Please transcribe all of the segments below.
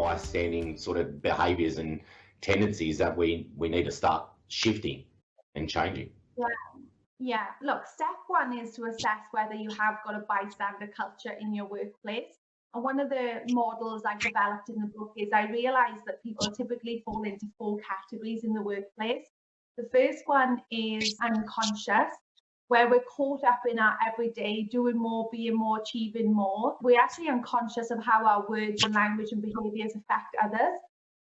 bystanding sort of behaviours and tendencies that we need to start shifting and changing? Yeah. Look, step one is to assess whether you have got a bystander culture in your workplace. And one of the models I've developed in the book is I realized that people typically fall into 4 categories in the workplace. The first one is unconscious, where we're caught up in our everyday doing more, being more, achieving more. We're actually unconscious of how our words and language and behaviors affect others.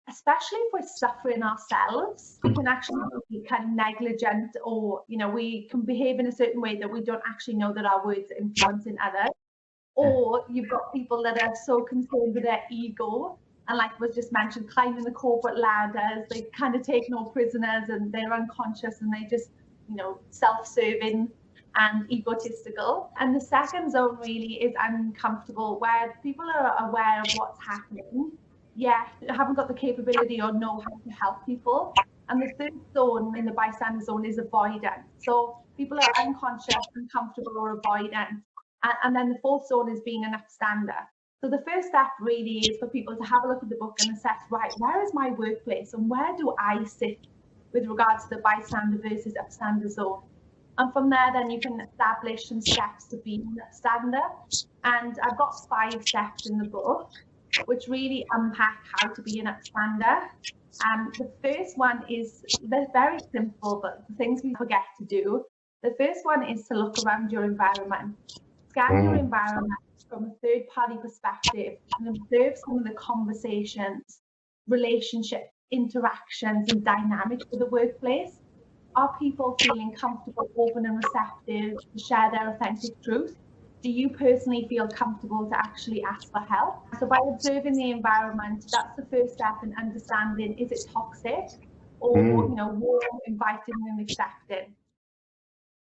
Especially if we're suffering ourselves, we can actually be kind of negligent, or we can behave in a certain way that we don't actually know that our words are influencing others. Or you've got people that are so concerned with their ego, and like was just mentioned, climbing the corporate ladders, they kind of take no prisoners, and they're unconscious, and they just self-serving and egotistical. And the second zone really is uncomfortable, where people are aware of what's happening, yet haven't got the capability or know how to help people. And the third zone in the bystander zone is avoidant. So people are unconscious, uncomfortable, or avoidant. And then the fourth zone is being an upstander. So the first step really is for people to have a look at the book and assess, right, where is my workplace and where do I sit with regards to the bystander versus upstander zone? And from there, then you can establish some steps to be an upstander. And I've got 5 steps in the book, which really unpack how to be an upstander. The first one is, they're very simple, but the things we forget to do. The first one is to look around your environment. Scan your environment from a third-party perspective and observe some of the conversations, relationships, interactions, and dynamics of the workplace. Are people feeling comfortable, open, and receptive to share their authentic truth? Do you personally feel comfortable to actually ask for help? So by observing the environment, that's the first step in understanding, is it toxic or warm, inviting, and accepting?